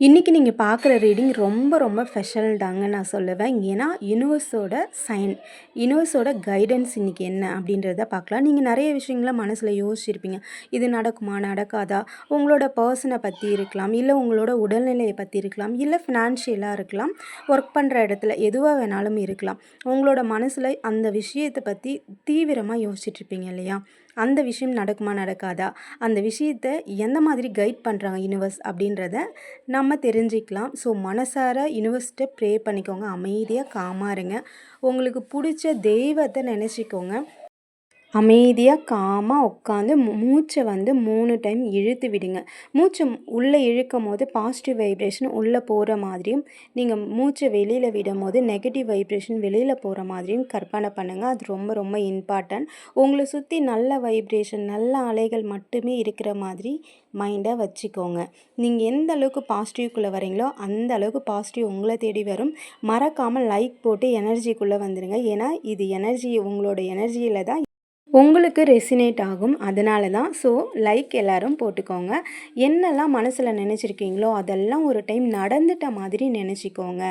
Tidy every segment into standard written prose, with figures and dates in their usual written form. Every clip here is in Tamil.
இன்னைக்கு நீங்க பார்க்குற ரீடிங் ரொம்ப ரொம்ப ஸ்பெஷல்தாங்க நான் சொல்லுவேன். ஏன்னா, யுனிவர்ஸோட சைன், யுனிவர்ஸோட கைடன்ஸ் இன்னைக்கு என்ன அப்படின்றத பார்க்கலாம். நீங்க நெறைய விஷயங்கள மனசுல யோசிச்சிருப்பீங்க. இது நடக்குமா? நடக்காதா? உங்களோட பர்சன பத்தி இருக்கலாம், இல்ல உங்களோட உடல்நிலைய பத்தி இருக்கலாம், இல்ல ஃபினான்ஷியலா இருக்கலாம், ஒர்க் பண்ற இடத்துல எதுவா வேணாலும் இருக்கலாம். உங்களோட மனசுல அந்த விஷயத்த பத்தி தீவிரமா யோசிச்சிட்டுருப்பீங்க இல்லையா? அந்த விஷயம் நடக்குமா? நடக்காதா? அந்த விஷயத்த எந்த மாதிரி கைட் பண்றாங்க யுனிவர்ஸ் அப்படின்றத நம்ம தெரிஞ்சுக்கலாம். ஸோ மனசார யுனிவர்ஸ்ட்ட ப்ரே பண்ணிக்கோங்க. அமைதியா, காமா இருங்க. உங்களுக்கு புடிச்ச தெய்வத்த நெனச்சிக்கோங்க. அமைதியா, காமா உட்காந்து மூச்ச வந்து 3 டைம் இழுத்து விடுங்க. மூச்ச உள்ள இழுக்கும்போது பாசிட்டிவ் வைப்ரேஷன் உள்ள போற மாதிரியும், நீங்க மூச்ச வெளியில விடும்போது நெகட்டிவ் வைப்ரேஷன் வெளியில போற மாதிரியும் கற்பனை பண்ணுங்க. அது ரொம்ப ரொம்ப இம்பார்ட்டன்ட். உங்கள சுத்தி நல்ல வைப்ரேஷன், நல்ல அலைகள் மட்டுமே இருக்கிற மாதிரி மைண்ட வச்சுக்கோங்க. நீங்க எந்த அளவுக்கு பாசிட்டிவ்க்குள்ள வரீங்களோ, அந்த அளவுக்கு பாசிட்டிவ் உங்கள தேடி வரும். மறக்காம லைக் போட்டு எனர்ஜிக்குள்ள வந்துருங்க. ஏன்னா, இது எனர்ஜி உங்களோட எனர்ஜியில தான் உங்களுக்கு ரெசினேட் ஆகும். அதனால தான். ஸோ லைக் எல்லாரும் போட்டுக்கோங்க. என்னெல்லாம் மனசுல நெனச்சிருக்கீங்களோ, அதெல்லாம் ஒரு டைம் நடந்துட்ட மாதிரி நெனச்சிக்கோங்க.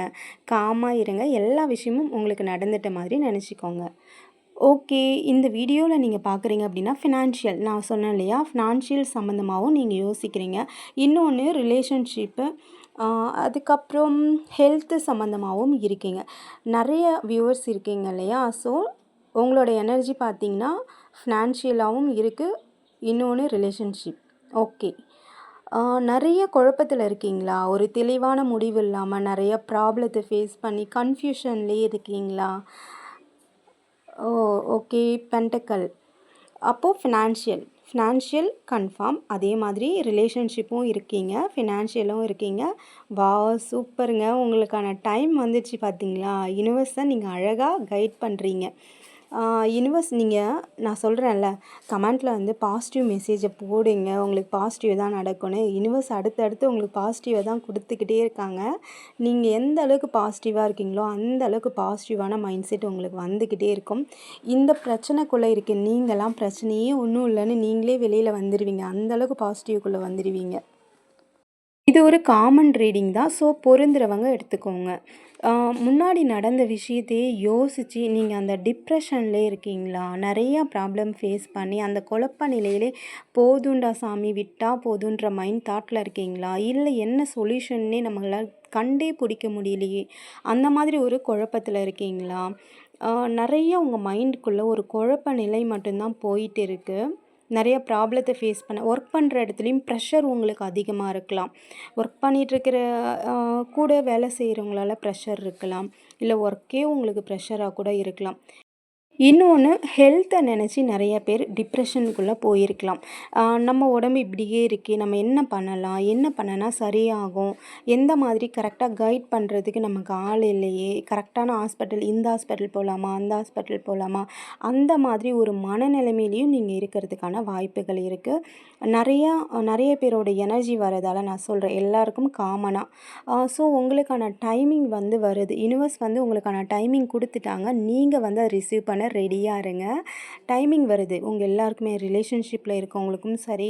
காமா இருங்க. எல்லா விஷயமும் உங்களுக்கு நடந்துட்ட மாதிரி நெனச்சிக்கோங்க. ஓகே. இந்த வீடியோல நீங்க பார்க்குறீங்க அப்படின்னா, ஃபினான்ஷியல் நான் சொன்னேன் இல்லையா? ஃபினான்ஷியல் சம்மந்தமாவும் நீங்க யோசிக்கிறீங்க. இன்னொன்னு ரிலேஷன்ஷிப்பு, அ அதுக்கப்புறம் ஹெல்த்து சம்மந்தமாவும் இருக்கீங்க. நெறைய வியூவர்ஸ் இருக்கீங்க இல்லையா? ஸோ உங்களோட எனர்ஜி பார்த்தீங்கன்னா, ஃபினான்ஷியலாவும் இருக்கு. இன்னொன்னு ரிலேஷன்ஷிப். ஓகே. நெறைய குழப்பத்தில இருக்கீங்களா? ஒரு தெளிவான முடிவு இல்லாம நெறைய ப்ராப்ளத்த ஃபேஸ் பண்ணி கன்ஃப்யூஷன்லயே இருக்கீங்களா? ஓ! ஓகே. பென்டக்கிள். அப்போ ஃபினான்ஷியல். Financial confirm. அதே மாதிரி ரிலேஷன்ஷிப்பும் இருக்கீங்க. ஃபினான்ஷியலும் இருக்கீங்க. வாவ்! சூப்பருங்க. உங்களுக்கான டைம் வந்துருச்சு பார்த்தீங்களா? யுனிவர்ஸ நீங்க அழகா கைட் பண்றீங்க. யுனிவர்ஸ் நான் சொல்கிறேன்ல, கமெண்ட்ல வந்து பாசிட்டிவ் மெசேஜை போடுங்க. உங்களுக்கு பாசிட்டிவ் தான் நடக்கும்னு. யுனிவர்ஸ் அடுத்தடுத்து உங்களுக்கு பாசிட்டிவை தான் கொடுத்துக்கிட்டே இருக்காங்க. நீங்கள் எந்த அளவுக்கு பாசிட்டிவாக இருக்கீங்களோ, அந்த அளவுக்கு பாசிட்டிவான மைண்ட் செட் உங்களுக்கு வந்துக்கிட்டே இருக்கும். இந்த பிரச்சனைக்குள்ளே இருக்க நீங்களாம் பிரச்சனையே ஒன்றும் இல்லைன்னு நீங்களே வெளியில் வந்துடுவீங்க. அந்த அளவுக்கு பாசிட்டிவ்குள்ளே வந்துடுவீங்க. இது ஒரு காமன் ரீடிங் தான். ஸோ பொருந்துறவங்க எடுத்துக்கோங்க. முன்னாடி நடந்த விஷயத்தையே யோசிச்சு நீங்கள் அந்த டிப்ரெஷன்லே இருக்கீங்களா? நிறையா ப்ராப்ளம் ஃபேஸ் பண்ணி அந்த குழப்ப நிலையிலே போதும்டா சாமி விட்டா போதுன்ற மைண்ட் தாட்டில் இருக்கீங்களா? இல்லை என்ன சொல்யூஷன்னே நம்மளால் கண்டே பிடிக்க முடியலையே, அந்த மாதிரி ஒரு குழப்பத்தில் இருக்கீங்களா? நிறைய உங்கள் மைண்டுக்குள்ளே ஒரு குழப்ப நிலை மட்டும்தான் போயிட்டு இருக்குது. நிறைய ப்ராப்ளத்தை ஃபேஸ் ஒர்க் பண்ணுற இடத்துலையும் ப்ரெஷர் உங்களுக்கு அதிகமாக இருக்கலாம். ஒர்க் பண்ணிகிட்ருக்கிற கூட வேலை செய்கிறவங்களால ப்ரெஷர் இருக்கலாம். இல்லை ஒர்க்கே உங்களுக்கு ப்ரெஷராக கூட இருக்கலாம். இன்னொன்று, ஹெல்த்தை நினச்சி நிறைய பேர் டிப்ரெஷனுக்குள்ளே போயிருக்கலாம். நம்ம உடம்பு இப்படியே இருக்கே, நம்ம என்ன பண்ணலாம், என்ன பண்ணனா சரியாகும், எந்த மாதிரி கரெக்டாக கைட் பண்ணுறதுக்கு நமக்கு ஆள் இல்லையே, கரெக்டான ஹாஸ்பிட்டல் இந்த ஹாஸ்பிட்டல் போகலாமா, அந்த ஹாஸ்பிட்டல் போகலாமா, அந்த மாதிரி ஒரு மனநிலைமையிலையும் நீங்கள் இருக்கிறதுக்கான வாய்ப்புகள் இருக்குது. நிறையா நிறைய பேரோட எனர்ஜி வரதால் நான் சொல்கிறேன், எல்லாருக்கும் காமனாக. ஸோ உங்களுக்கான டைமிங் வந்து வருது. யுனிவர்ஸ் வந்து உங்களுக்கான டைமிங் கொடுத்துட்டாங்க. நீங்கள் வந்து அதை ரிசீவ் பண்ண ரெடியாக இருங்க. டைமிங் வருது. உங்கள் எல்லாருக்குமே ரிலேஷன்ஷிப்பில் இருக்கவங்களுக்கும் சரி,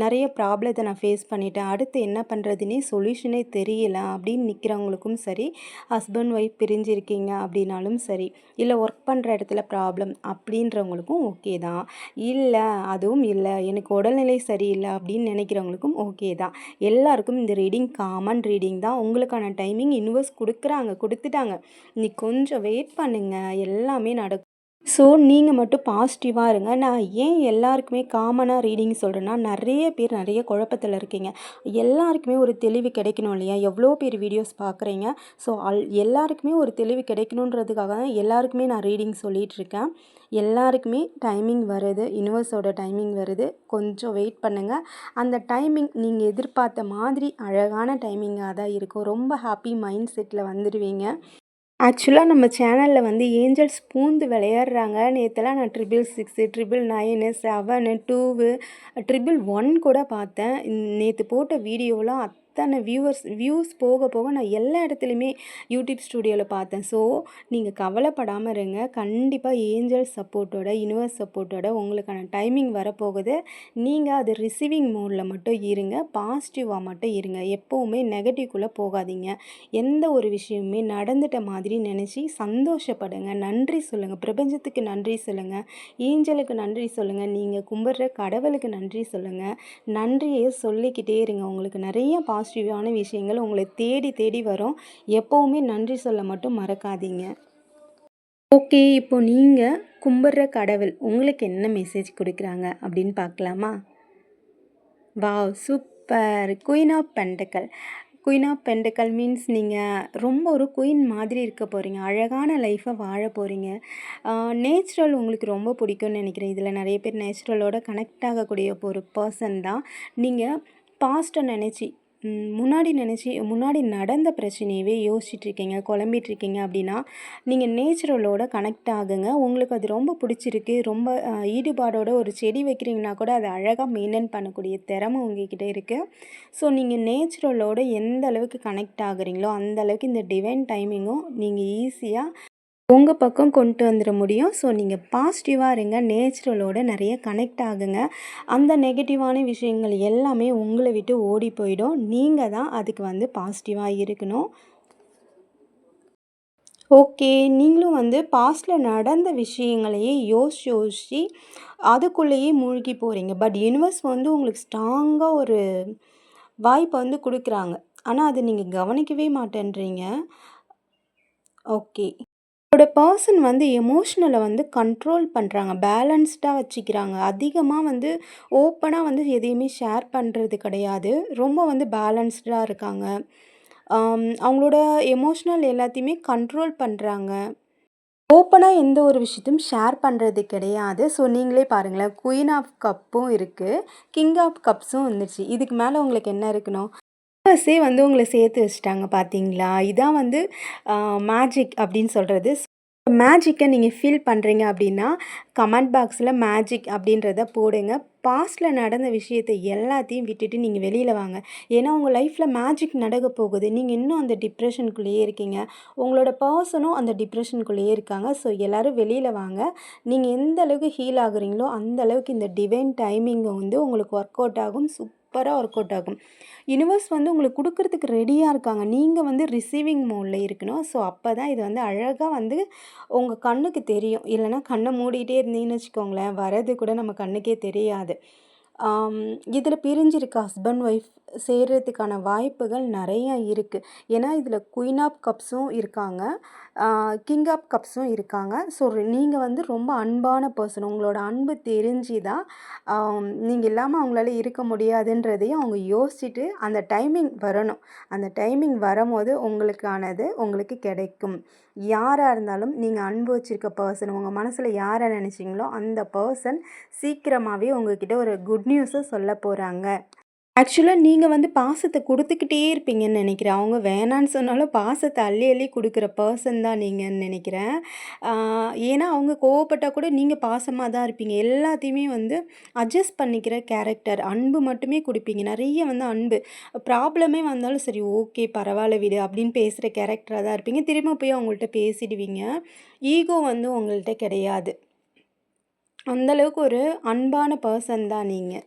நிறைய ப்ராப்ளத்தை நான் ஃபேஸ் பண்ணிட்டேன், அடுத்து என்ன பண்ணுறதுனே சொல்யூஷனே தெரியல அப்படின்னு நிற்கிறவங்களுக்கும் சரி, ஹஸ்பண்ட் ஒய்ஃப் பிரிஞ்சிருக்கீங்க அப்படின்னாலும் சரி, இல்லை ஒர்க் பண்ணுற இடத்துல ப்ராப்ளம் அப்படின்றவங்களுக்கும் ஓகே தான். இல்லை அதுவும் இல்லை, எனக்கு உடல்நிலை சரியில்லை அப்படின்னு நினைக்கிறவங்களுக்கும் ஓகே தான். எல்லாருக்கும் இந்த ரீடிங் காமன் ரீடிங் தான். உங்களுக்கான டைமிங் யுனிவர்ஸ் கொடுத்துட்டாங்க. நீ கொஞ்சம் வெயிட் பண்ணுங்கள், எல்லாமே நடக்கும். ஸோ நீங்கள் மட்டும் பாசிட்டிவாக இருங்க. நான் ஏன் எல்லாருக்குமே காமனாக ரீடிங் சொல்கிறேன்னா, நிறைய பேர் நிறைய குழப்பத்தில் இருக்கீங்க. எல்லாருக்குமே ஒரு தெளிவு கிடைக்கணும் இல்லையா? எவ்வளோ பேர் வீடியோஸ் பார்க்குறீங்க. ஸோ எல்லாருக்குமே ஒரு தெளிவு கிடைக்கணுன்றதுக்காக தான் எல்லாருக்குமே நான் ரீடிங் சொல்லிகிட்ருக்கேன். எல்லாருக்குமே டைமிங் வருது, யுனிவர்ஸோட டைமிங் வருது. கொஞ்சம் வெயிட் பண்ணுங்கள். அந்த டைமிங் நீங்கள் எதிர்பார்த்த மாதிரி அழகான டைமிங்காக தான் இருக்கும். ரொம்ப ஹாப்பி மைண்ட் செட்டில் வந்துடுவீங்க. ஆக்சுவலாக நம்ம சேனலில் வந்து ஏஞ்சல்ஸ் பூந்து விளையாடுறாங்க. நேத்தெல்லாம் நான் 666, 999, 7, 2, 111 கூட பார்த்தேன். நேற்று போட்ட வீடியோலாம் அத்தனை வியூஸ் போக போக நான் எல்லா இடத்துலையுமே யூடியூப் ஸ்டுடியோவில் பார்த்தேன். ஸோ நீங்கள் கவலைப்படாமல் இருங்க. கண்டிப்பாக ஏஞ்சல் சப்போர்ட்டோட, யுனிவர்ஸ் சப்போர்ட்டோட உங்களுக்கான டைமிங் வரப்போகுது. நீங்கள் அது ரிசீவிங் மோடில் மட்டும் இருங்க. பாசிட்டிவாக மட்டும் இருங்க. எப்போவுமே நெகட்டிவ்குள்ளே போகாதீங்க. எந்த ஒரு விஷயமுமே நடந்துட்ட மாதிரி நினச்சி சந்தோஷப்படுங்க. நன்றி சொல்லுங்கள். பிரபஞ்சத்துக்கு நன்றி சொல்லுங்கள். ஏஞ்சலுக்கு நன்றி சொல்லுங்கள். நீங்கள் கும்பிட்ற கடவுளுக்கு நன்றி சொல்லுங்கள். நன்றியை சொல்லிக்கிட்டே இருங்க. உங்களுக்கு நிறைய பாசிட்டிவான விஷயங்கள் உங்களை தேடி தேடி வரும். எப்போவுமே நன்றி சொல்ல மட்டும் மறக்காதீங்க. ஓகே, இப்போ நீங்கள் கும்பிட்ற கடவுள் உங்களுக்கு என்ன மெசேஜ் கொடுக்குறாங்க அப்படின்னு பார்க்கலாமா? Wow, super! Queen of pentacle. Queen of pentacle means நீங்கள் ரொம்ப ஒரு குயின் மாதிரி இருக்க போகிறீங்க. அழகான லைஃப்பை வாழ போகிறீங்க. நேச்சுரல் உங்களுக்கு ரொம்ப பிடிக்கும்னு நினைக்கிறேன். இதில் நிறைய பேர் நேச்சுரலோட கனெக்ட் ஆகக்கூடிய ஒரு பர்சன் தான். நீங்கள் பாஸ்ட்டை நினச்சி முன்னாடி நடந்த பிரச்சனையவே யோசிச்சுட்ருக்கீங்க, குழம்பிட்டுருக்கீங்க அப்படின்னா, நீங்கள் நேச்சுரலோட கனெக்ட் ஆகுங்க. உங்களுக்கு அது ரொம்ப பிடிச்சிருக்கு. ரொம்ப ஈடுபாடோட ஒரு செடி வைக்கிறீங்கன்னா கூட அதை அழகாக மெயின்டைன் பண்ணக்கூடிய திறமை உங்ககிட்ட இருக்குது. ஸோ நீங்கள் நேச்சுரலோட எந்த அளவுக்கு கனெக்ட் ஆகுறீங்களோ அந்த அளவுக்கு இந்த டிவைன் டைமிங்கும் நீங்கள் ஈஸியாக உங்கள் பக்கம் கொண்டு வந்துட முடியும். ஸோ நீங்கள் பாசிட்டிவாக இருங்க. நேச்சுரலோட நிறைய கனெக்ட் ஆகுங்க. அந்த நெகட்டிவான விஷயங்கள் எல்லாமே உங்களை விட்டு ஓடி போயிடும். நீங்கள் தான் அதுக்கு பாசிட்டிவாக இருக்கணும். ஓகே, நீங்களும் பாஸ்ட்டில் நடந்த விஷயங்களையே யோசித்து அதுக்குள்ளேயே மூழ்கி போகிறீங்க. பட் யுனிவர்ஸ் உங்களுக்கு ஸ்ட்ராங்காக ஒரு வாய்ப்பை கொடுக்குறாங்க. ஆனால் அதை நீங்கள் கவனிக்கவே மாட்டேன்றீங்க. ஓகே, உங்களோட பர்சன் எமோஷ்னலை கண்ட்ரோல் பண்ணுறாங்க, பேலன்ஸ்டாக வச்சுக்கிறாங்க. அதிகமாக ஓப்பனாக எதையுமே ஷேர் பண்ணுறது கிடையாது. ரொம்ப பேலன்ஸ்டாக இருக்காங்க. அவங்களோட எமோஷ்னல் எல்லாத்தையுமே கண்ட்ரோல் பண்ணுறாங்க. ஓப்பனாக எந்த ஒரு விஷயத்தையும் ஷேர் பண்ணுறது கிடையாது. ஸோ நீங்களே பாருங்களேன், குயின் ஆஃப் கப்பும் இருக்குது, கிங் ஆஃப் கப்ஸும் வந்துருச்சு. இதுக்கு மேலே உங்களுக்கு என்ன இருக்கணும்? யூனிவர்ஸே உங்கள சேர்த்து வச்சுட்டாங்க பார்த்தீங்களா? இதான் மேஜிக் அப்படின்னு சொல்கிறது. மேஜிக்கை நீங்கள் ஃபீல் பண்ணுறீங்க அப்படின்னா கமெண்ட் பாக்ஸில் மேஜிக் அப்படின்றத போடுங்க. பாஸ்ட்டில் நடந்த விஷயத்தை எல்லாத்தையும் விட்டுட்டு நீங்கள் வெளியில் வாங்க. ஏன்னா உங்கள் லைஃப்பில் மேஜிக் நடக்க போகுது. நீங்கள் இன்னும் அந்த டிப்ரெஷனுக்குள்ளேயே இருக்கீங்க. உங்களோட பர்சனும் அந்த டிப்ரெஷனுக்குள்ளேயே இருக்காங்க. ஸோ எல்லோரும் வெளியில் வாங்க. நீங்கள் எந்த அளவுக்கு ஹீல் ஆகுறீங்களோ அந்த அளவுக்கு இந்த டிவைன் டைமிங்கை உங்களுக்கு ஒர்க் அவுட் ஆகும். சூப்பராக ஒர்க் அவுட் ஆகும். யுனிவர்ஸ் உங்களுக்கு கொடுக்கறதுக்கு ரெடியாக இருக்காங்க. நீங்கள் ரிசீவிங் மோடில் இருக்கணும். ஸோ அப்போ தான் இது அழகாக உங்கள் கண்ணுக்கு தெரியும். இல்லைனா கண்ணை மூடிட்டே இருந்தீங்கன்னு வச்சுக்கோங்களேன், வரது கூட நம்ம கண்ணுக்கே தெரியாது. இதில் பிரிஞ்சிருக்க ஹஸ்பண்ட் ஒய்ஃப் சேர்கிறதுக்கான வாய்ப்புகள் நிறையா இருக்குது. ஏன்னா இதில் குயின் ஆஃப் கப்ஸும் இருக்காங்க, கிங் ஆஃப் கப்ஸும் இருக்காங்க. ஸோ நீங்கள் ரொம்ப அன்பான பர்சன். உங்களோட அன்பு தெரிஞ்சு தான் நீங்கள் இல்லாமல் அவங்களால இருக்க முடியாதுன்றதையும் அவங்க யோசிச்சுட்டு அந்த டைமிங் வரணும். அந்த டைமிங் வரும்போது உங்களுக்கானது உங்களுக்கு கிடைக்கும். யாராக இருந்தாலும் நீங்கள் அன்பு வச்சுருக்க பர்சன், உங்கள் மனசில் யாரை நினச்சிங்களோ அந்த பர்சன் சீக்கிரமாகவே உங்ககிட்ட ஒரு குட் நியூஸை சொல்ல போகிறாங்க. ஆக்சுவலாக நீங்கள் பாசத்தை கொடுத்துக்கிட்டே இருப்பீங்கன்னு நினைக்கிறேன். அவங்க வேணான்னு சொன்னாலும் பாசத்தை அள்ளி அள்ளி கொடுக்குற பர்சன் தான் நீங்கன்னு நினைக்கிறேன். ஏன்னா அவங்க கோவப்பட்டால் கூட நீங்கள் பாசமாக தான் இருப்பீங்க. எல்லாத்தையுமே அட்ஜஸ்ட் பண்ணிக்கிற கேரக்டர். அன்பு மட்டுமே கொடுப்பீங்க. நிறைய அன்பு. ப்ராப்ளமே வந்தாலும் சரி, ஓகே பரவாயில்ல விடு அப்படின்னு பேசுகிற கேரக்டராக தான் இருப்பீங்க. திரும்ப போய் அவங்கள்ட்ட பேசிடுவீங்க. ஈகோ உங்கள்கிட்ட கிடையாது. அந்தளவுக்கு ஒரு அன்பான பர்சன் தான் நீங்கள்.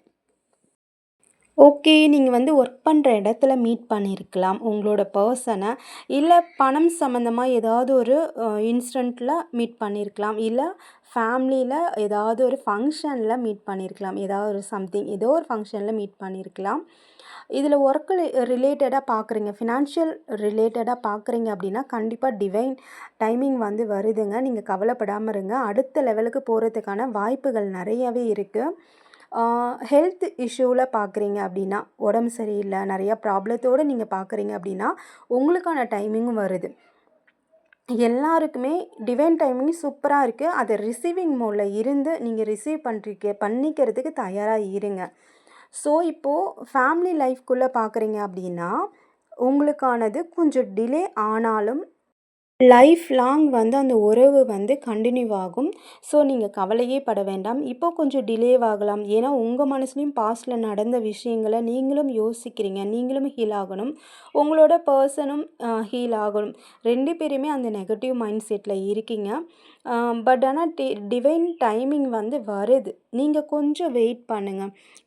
ஓகே, நீங்கள் ஒர்க் பண்ணுற இடத்துல மீட் பண்ணியிருக்கலாம் உங்களோட பர்சனை. இல்லை பணம் சம்மந்தமாக ஏதாவது ஒரு இன்சிடெண்ட்டில் மீட் பண்ணியிருக்கலாம். இல்லை ஃபேமிலியில் ஏதாவது ஒரு ஃபங்க்ஷனில் மீட் பண்ணியிருக்கலாம். ஏதாவது ஒரு சம்திங் ஏதோ ஒரு ஃபங்க்ஷனில் மீட் பண்ணியிருக்கலாம். இதில் ஒர்க்கு ரிலேட்டடாக பார்க்குறீங்க, ஃபினான்ஷியல் ரிலேட்டடாக பார்க்குறீங்க அப்படின்னா கண்டிப்பாக டிவைன் டைமிங் வருதுங்க. நீங்கள் கவலைப்படாமல் இருங்க. அடுத்த லெவலுக்கு போகிறதுக்கான வாய்ப்புகள் நிறையவே இருக்குது. ஹெல்த் இஷ்யூவில் பார்க்குறீங்க அப்படின்னா, உடம்பு சரியில்லை, நிறையா ப்ராப்ளத்தோடு நீங்கள் பார்க்குறீங்க அப்படின்னா உங்களுக்கான டைமிங்கும் வருது. எல்லாருக்குமே டிவைன் டைமிங் சூப்பராக இருக்குது. அதை ரிசீவிங் மோடில் இருந்து நீங்கள் ரிசீவ் பண்ணிக்கிறதுக்கு தயாராக இருங்க. ஸோ இப்போது ஃபேமிலி லைஃப்குள்ளே பார்க்குறீங்க அப்படின்னா உங்களுக்கானது கொஞ்சம் டிலே ஆனாலும் லைஃப் லாங் வந்து அந்த உறவு வந்து கன்டின்யூ ஆகும். ஸோ நீங்க கவலையே பட வேண்டாம். இப்போ கொஞ்சம் டிலேவாகலாம். ஏன்னா உங்க மனசுலயும் பாஸ்ட்ல நடந்த விஷயங்கள நீங்களும் யோசிக்கிறீங்க. நீங்களும் ஹீல் ஆகணும். உங்களோட பெர்சனும் ஹீல் ஆகணும். 2 பேருமே அந்த நெகட்டிவ் மைண்ட் செட்ல இருக்கீங்க. பட் ஆனா டிவைன் டைமிங் வந்து வருது. நீங்க கொஞ்சம் வெயிட் பண்ணுங்க.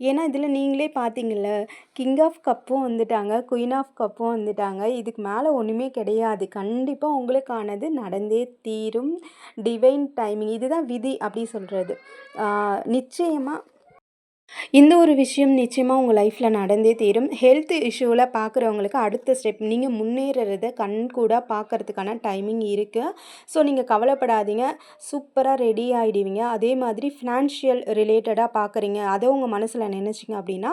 ஏன்னா இதில நீங்களே பார்த்தீங்கல்ல, கிங் ஆஃப் கப்பும் வந்துட்டாங்க, குயின் ஆஃப் கப்பும் வந்துட்டாங்க. இதுக்கு மேல ஒண்ணுமே கிடையாது. கண்டிப்பா உங்களுக்கானது நடந்தே தீரும். டிவைன் டைமிங் இதுதான் விதி அப்படி சொல்றது. ஆ நிச்சயமா இந்த ஒரு விஷயம் நிச்சயமா உங்க லைஃப்ல நடந்தே தீரும். ஹெல்த் இஷ்யூல பார்க்குறவங்களுக்கு அடுத்த ஸ்டெப் நீங்க முன்னேறுறத கண்கூடா பார்க்கறதுக்கான டைமிங் இருக்கு. ஸோ நீங்க கவலைப்படாதீங்க. சூப்பரா ரெடி ஆயிடுவீங்க. அதே மாதிரி ஃபினான்ஷியல் ரிலேட்டடா பார்க்குறீங்க. அத உங்க மனசுல நினைச்சீங்க அப்படின்னா,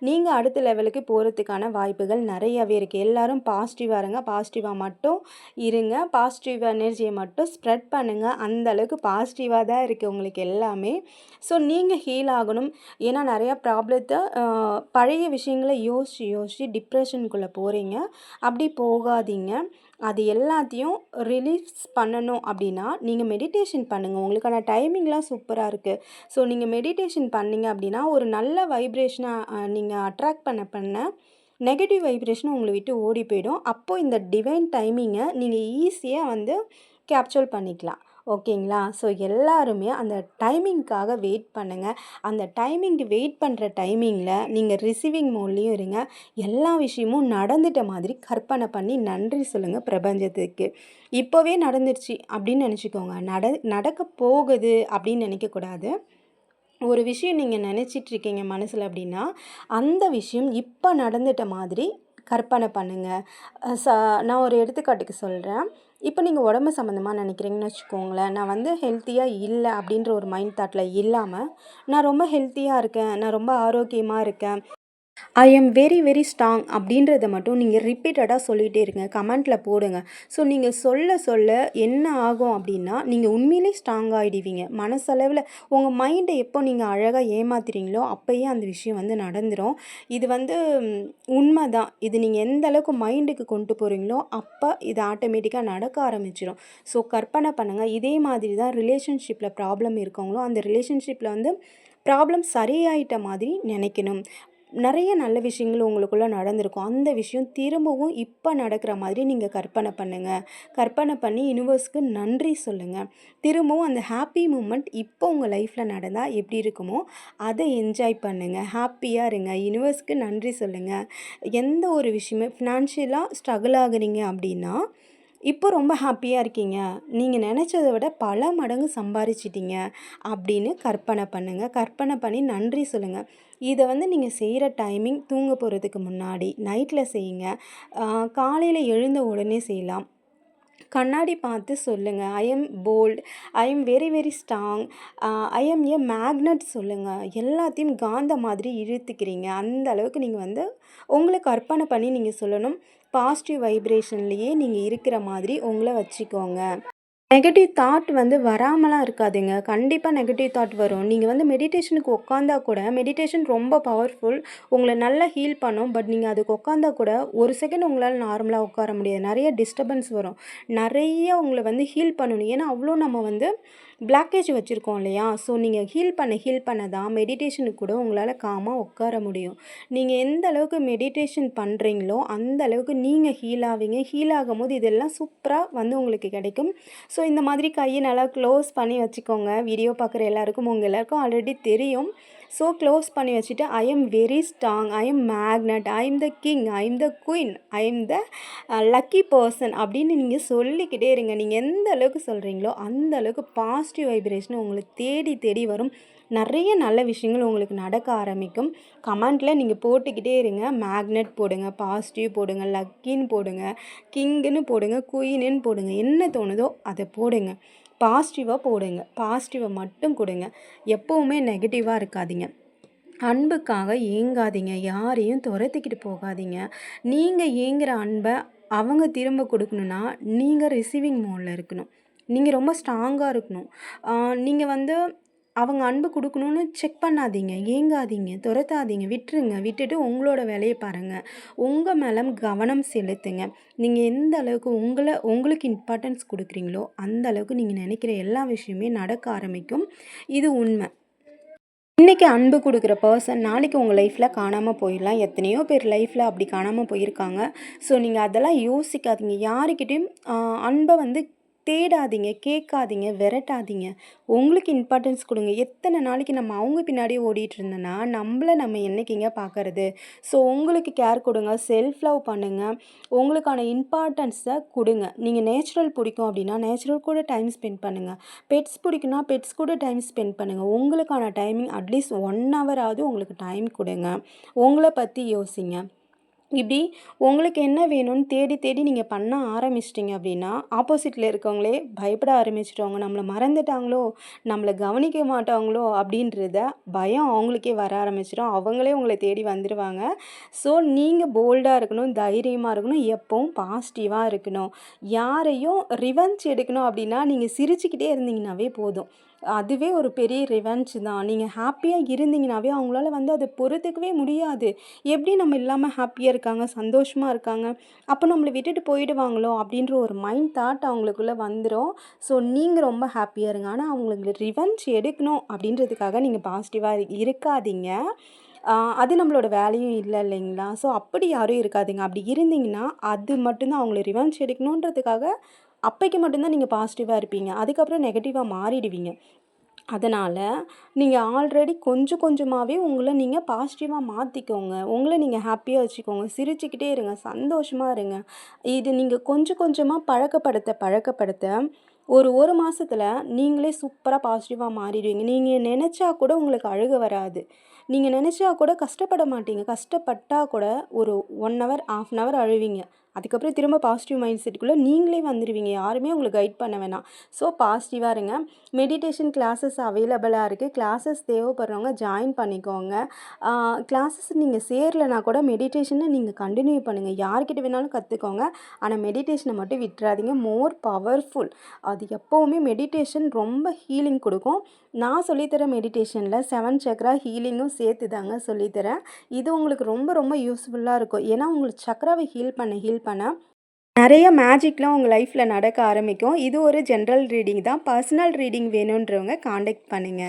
நீங்க அடுத்த லெவலுக்கு போறதுக்கான வாய்ப்புகள் நெறையவே இருக்கு. எல்லாரும் பாசிட்டிவா இருங்க. பாசிட்டிவா மட்டும் இருங்க. பாசிட்டிவ் எனர்ஜிய மட்டும் ஸ்ப்ரெட் பண்ணுங்க. அந்த அளவுக்கு பாசிட்டிவா தான் இருக்கு உங்களுக்கு எல்லாமே. ஸோ நீங்க ஹீல் ஆகணும். ஏன்னா நெறையா ப்ராப்ளத்த பழைய விஷயங்கள யோசிச்சு யோசிச்சு டிப்ரெஷனுக்குள்ள போறீங்க. அப்படி போகாதீங்க. அது எல்லாத்தையும் ரிலீஸ் பண்ணணும் அப்படின்னா, நீங்க மெடிடேஷன் பண்ணுங்க. உங்களுக்கான டைமிங்லாம் சூப்பரா இருக்கு. ஸோ நீங்க மெடிடேஷன் பண்ணீங்க அப்படின்னா, ஒரு நல்ல வைப்ரேஷன நீங்க அட்ராக்ட் பண்ண பண்ண, நெகட்டிவ் வைப்ரேஷன் உங்கள விட்டு ஓடி போயிடும். அப்போ இந்த டிவைன் டைமிங்க நீங்க ஈஸியா வந்து கேப்சர் பண்ணிக்கலாம். ஓகேங்களா? ஸோ எல்லாருமே அந்த டைமிங்க்காக வெயிட் பண்ணுங்க. அந்த டைமிங்க்கு வெயிட் பண்ற டைமிங்ல நீங்க ரிசீவிங் மோட்லயும் இருங்க. எல்லா விஷயமும் நடந்துட்ட மாதிரி கற்பனை பண்ணி நன்றி சொல்லுங்க பிரபஞ்சத்துக்கு. இப்பவே நடந்துருச்சு அப்படின்னு நெனச்சுக்கோங்க. நடக்க போகுது அப்படின்னு நெனைக்கக்கூடாது. ஒரு விஷயம் நீங்க நெனச்சிட்டு இருக்கீங்க மனசுல அப்படின்னா, அந்த விஷயம் இப்ப நடந்துட்ட மாதிரி கற்பனை பண்ணுங்க. நான் ஒரு எடுத்துக்காட்டுக்கு சொல்றேன். இப்ப நீங்க உடம்பு சம்மந்தமா நெனைக்கிறீங்கன்னு வச்சுக்கோங்களேன். நான் வந்து ஹெல்த்தியா இல்ல அப்படின்ற ஒரு மைண்ட் தாட்ல இல்லாம, நான் ரொம்ப ஹெல்த்தியா இருக்கேன். நான் ரொம்ப ஆரோக்கியமா இருக்கேன். ஐ எம் வெரி வெரி ஸ்ட்ராங் அப்படின்றத மட்டும் நீங்கள் ரிப்பீட்டடாக சொல்லிகிட்டே இருங்க. கமெண்ட்டில் போடுங்க. ஸோ நீங்கள் சொல்ல சொல்ல என்ன ஆகும் அப்படின்னா, நீங்கள் உண்மையிலே ஸ்ட்ராங் ஆகிடுவீங்க. மனசளவில் உங்கள் மைண்டை எப்போ நீங்கள் அழகாக ஏமாத்துறீங்களோ அப்போயே அந்த விஷயம் வந்து நடந்துடும். இது வந்து உண்மை தான். இது நீங்கள் எந்த அளவுக்கு மைண்டுக்கு கொண்டு போகிறீங்களோ அப்போ இது ஆட்டோமேட்டிக்காக நடக்க ஆரம்பிச்சிடும். ஸோ கற்பனை பண்ணுங்கள். இதே மாதிரி தான் ரிலேஷன்ஷிப்பில் ப்ராப்ளம் இருக்கவங்களும் அந்த ரிலேஷன்ஷிப்பில் வந்து ப்ராப்ளம் சரியாயிட்ட மாதிரி நினைக்கணும். நெறைய நல்ல விஷயங்கள் உங்களுக்குள்ள நடந்திருக்கும். அந்த விஷயம் திரும்பவும் இப்ப நடக்கிற மாதிரி நீங்க கற்பனை பண்ணுங்க. கற்பனை பண்ணி யுனிவர்ஸ்க்கு நன்றி சொல்லுங்க. திரும்பவும் அந்த ஹாப்பி மூமெண்ட் இப்போ உங்க லைஃப்ல நடந்தா எப்படி இருக்குமோ, அத என்ஜாய் பண்ணுங்க. ஹாப்பியா இருங்க. யுனிவர்ஸ்க்கு நன்றி சொல்லுங்க. எந்த ஒரு விஷயமே ஃபினான்ஷியலா ஸ்ட்ரகிள் ஆகுறீங்க அப்படின்னா, இப்போ ரொம்ப ஹாப்பியா இருக்கீங்க. நீங்க நெனச்சத விட பல மடங்கு சம்பாரிச்சுட்டீங்க அப்படின்னு கற்பனை பண்ணுங்க. கற்பனை பண்ணி நன்றி சொல்லுங்க. இத வந்து நீங்க செய்ற டைமிங் தூங்க போறதுக்கு முன்னாடி, நைட்ல செய்யுங்க. அ காலையில எழுந்த உடனே செய்யலாம். கண்ணாடி பார்த்து சொல்லுங்க. I am bold. I am very very strong. I am a magnet சொல்லுங்க. எல்லாத்தையும் காந்த மாதிரி இழுத்துக்கிறீங்க. அந்த அளவுக்கு நீங்க வந்து உங்கள கற்பனை பண்ணி நீங்க சொல்லணும். பாசிட்டிவ் வைப்ரேஷன்லேயே நீங்க இருக்கிற மாதிரி உங்கள வச்சுக்கோங்க. நெகட்டிவ் தாட் வந்து வராமலாம் இருக்காதுங்க. கண்டிப்பா நெகட்டிவ் தாட் வரும். நீங்க வந்து மெடிடேஷனுக்கு உட்காந்தா கூட மெடிடேஷன் ரொம்ப பவர்ஃபுல். உங்கள நல்லா ஹீல் பண்ணும். பட் நீங்க அதுக்கு உட்காந்தா கூட, ஒரு செகண்ட் உங்களால நார்மலா உட்கார முடியாது. நெறைய டிஸ்டர்பன்ஸ் வரும். நெறைய உங்கள வந்து ஹீல் பண்ணணும். ஏன்னா, அவ்ளோ நம்ம வந்து பிளாக்கேஜ் வச்சிருக்கோம் இல்லையா? ஸோ நீங்க ஹீல் பண்ண தான் மெடிடேஷனுக்கு கூட உங்களால காமா உட்கார முடியும். நீங்க எந்த அளவுக்கு மெடிடேஷன் பண்றீங்களோ, அந்த அளவுக்கு நீங்க ஹீல் ஆவீங்க. ஹீல் ஆகும்போது இதெல்லாம் சூப்பரா வந்து உங்களுக்கு கிடைக்கும். ஸோ இந்த மாதிரி கையை நல்லா க்ளோஸ் பண்ணி வச்சுக்கோங்க. வீடியோ பார்க்குற எல்லாருக்கும் உங்க எல்லாருக்கும் ஆல்ரெடி தெரியும். ஸோ க்ளோஸ் பண்ணி வச்சுட்டு, ஐ am very strong. I M magnet. I am the king. I am the queen. I am the lucky person அப்படின்னு நீங்கள் சொல்லிக்கிட்டே இருங்க. நீங்கள் எந்த அளவுக்கு சொல்கிறீங்களோ, அந்த அளவுக்கு பாசிட்டிவ் வைப்ரேஷன் உங்களை தேடி தேடி வரும். நிறைய நல்ல விஷயங்கள் உங்களுக்கு நடக்க ஆரம்பிக்கும். கமெண்ட்டில் நீங்கள் போட்டுக்கிட்டே இருங்க. மேக்னெட் போடுங்க, பாசிட்டிவ் போடுங்க, லக்கின்னு போடுங்க, கிங்குன்னு போடுங்க, குயினுன்னு போடுங்க. என்ன தோணுதோ அதை போடுங்க. பாசிட்டிவாக போடுங்க. பாசிட்டிவை மட்டும் கொடுங்க. எப்போவுமே நெகட்டிவாக இருக்காதீங்க. அன்புக்காக ஏங்காதீங்க. யாரையும் துரத்திக்கிட்டு போகாதீங்க. நீங்கள் ஏங்குற அன்பை அவங்க திரும்ப கொடுக்கணுன்னா, நீங்கள் ரிசீவிங் மோடில் இருக்கணும். நீங்கள் ரொம்ப ஸ்ட்ராங்காக இருக்கணும். நீங்கள் வந்து அவங்க அன்பு குடுக்கணும்னு செக் பண்ணாதீங்க. ஏங்காதீங்க, துரத்தாதீங்க, விட்டுருங்க. விட்டுட்டு உங்களோட வேலைய பாருங்க. உங்க மேல கவனம் செலுத்துங்க. நீங்க எந்த அளவுக்கு உங்களுக்கு இம்பார்ட்டன்ஸ் குடுக்குறீங்களோ, அந்த அளவுக்கு நீங்க நெனைக்கிற எல்லா விஷயமே நடக்க ஆரம்பிக்கும். இது உண்ம. இன்னைக்கு அன்பு குடுக்குற பெர்சன் நாளைக்கு உங்க லைஃப்ல காணாம போயிடலாம். எத்தனையோ பேர் லைஃப்ல அப்படி காணாம போயிருக்காங்க. ஸோ நீங்க அதெல்லாம் யோசிக்காதீங்க. யாருக்கிட்டயும் அன்ப வந்து தேடாதீங்க, கேட்காதீங்க, விரட்டாதீங்க. உங்களுக்கு இம்பார்ட்டன்ஸ் குடுங்க. எத்தன நாளைக்கு நம்ம அவங்க பின்னாடியே ஓடிட்டு இருந்தோம்னா, நம்ம என்னைக்குங்க பார்க்கறது? ஸோ உங்களுக்கு கேர் குடுங்க. செல்ஃப் லவ் பண்ணுங்க. உங்களுக்கான இம்பார்ட்டன்ஸ குடுங்க. நீங்க நேச்சுரல் பிடிக்கும் அப்படின்னா, நேச்சுரல் கூட டைம் ஸ்பெண்ட் பண்ணுங்க. பெட்ஸ் பிடிக்கும்னா பெட்ஸ் கூட டைம் ஸ்பெண்ட் பண்ணுங்க. உங்களுக்கான டைமிங் அட்லீஸ்ட் 1 ஹவராவது உங்களுக்கு டைம் குடுங்க. உங்கள பத்தி யோசிங்க. இப்படி உங்களுக்கு என்ன வேணும்னு தேடி தேடி நீங்க பண்ண ஆரம்பிச்சிட்டிங்க அப்படின்னா, ஆப்போசிட்ல இருக்கவங்களே பயப்பட ஆரம்பிச்சுருவாங்க. நம்மள மறந்துட்டாங்களோ, நம்மள கவனிக்க மாட்டாங்களோ அப்படின்றத பயம் அவங்களுக்கே வர ஆரம்பிச்சுரும். அவங்களே உங்கள தேடி வந்துருவாங்க. ஸோ நீங்க போல்டா இருக்கணும், தைரியமா இருக்கணும், எப்பவும் பாசிட்டிவா இருக்கணும். யாரையும் ரிவெஞ்ச் எடுக்கணும் அப்படின்னா, நீங்க சிரிச்சுக்கிட்டே இருந்தீங்கன்னாவே போதும். அதுவே ஒரு பெரிய ரிவெஞ்ச் தான். நீங்க ஹாப்பியா இருந்தீங்கனாவே அவங்களால வந்து அத பொறுத்துக்கவே முடியாது. எப்படி நம்ம இல்லாம ஹாப்பியா இருக்காங்க, சந்தோஷமா இருக்காங்க, அப்போ நம்மள விட்டுட்டு போயிடுவாங்களோ அப்படின்ற ஒரு மைண்ட் தாட் அவங்களுக்குள்ள வந்துரும். ஸோ நீங்க ரொம்ப ஹாப்பியா இருங்க. ஆனா அவங்களுக்கு ரிவெஞ்ச் எடுக்கணும் அப்படின்றதுக்காக நீங்க பாசிட்டிவா இருக்காதீங்க. ஆ அது நம்மளோட வேலையும் இல்ல இல்லைங்களா? ஸோ அப்படி யாரும் இருக்காதீங்க. அப்படி இருந்தீங்கன்னா, அது மட்டும் தான் அவங்கள ரிவெஞ்ச் எடுக்கணுன்றதுக்காக அப்பைக்கு மட்டும் தான் நீங்க பாசிட்டிவா இருப்பீங்க. அதுக்கப்புறம் நெகட்டிவா மாறிடுவீங்க. அதனால, நீங்க ஆல்ரெடி கொஞ்சம் கொஞ்சமாவே உங்கள நீங்க பாசிட்டிவா மாத்திக்கோங்க. உங்கள நீங்க ஹாப்பியா வச்சுக்கோங்க. சிரிச்சுக்கிட்டே இருங்க. சந்தோஷமா இருங்க. இது நீங்க கொஞ்சம் கொஞ்சமா பழக்கப்படுத்த ஒரு 1 மாசத்துல நீங்களே சூப்பரா பாசிட்டிவா மாறிடுவீங்க. நீங்க நெனச்சா கூட உங்களுக்கு அழுக வராது. நீங்க நெனச்சா கூட கஷ்டப்பட மாட்டீங்க. கஷ்டப்பட்டா கூட ஒரு 1 ஹவர், 1/2 அன் ஹவர் அழுவீங்க. அதுக்கப்புறம் திரும்ப பாசிட்டிவ் மைண்ட் செட்டுக்குள்ள நீங்களே வந்துருவீங்க. யாருமே உங்கள கைட் பண்ண வேணாம். ஸோ பாசிட்டிவா இருங்க. மெடிடேஷன் கிளாஸஸ் அவைலபிளா இருக்கு. கிளாஸஸ் தேவைப்படுறவங்க ஜாயின் பண்ணிக்கோங்க. கிளாஸஸ் நீங்க சேரலனா கூட மெடிடேஷன நீங்க கன்டின்யூ பண்ணுங்க. யார்கிட்ட வேணாலும் கத்துக்கோங்க. ஆனா மெடிடேஷன மட்டும் விட்றாதீங்க. More powerful. அது எப்பவுமே மெடிடேஷன் ரொம்ப ஹீலிங் குடுக்கும். நான் சொல்லி தர மெடிடேஷன்ல 7 சக்ரா ஹீலிங்கும் சேர்த்து தாங்க சொல்லி தரேன். இது உங்களுக்கு ரொம்ப ரொம்ப யூஸ்ஃபுல்லா இருக்கும். ஏன்னா உங்களுக்கு சக்ராவ ஹீல் பண்ண நெறைய மேஜிக்லாம் உங்க லைஃப்ல நடக்க ஆரம்பிக்கும். இது ஒரு ஜெனரல் ரீடிங் தான். பர்சனல் ரீடிங் வேணுன்றவங்க கான்டாக்ட் பண்ணுங்க.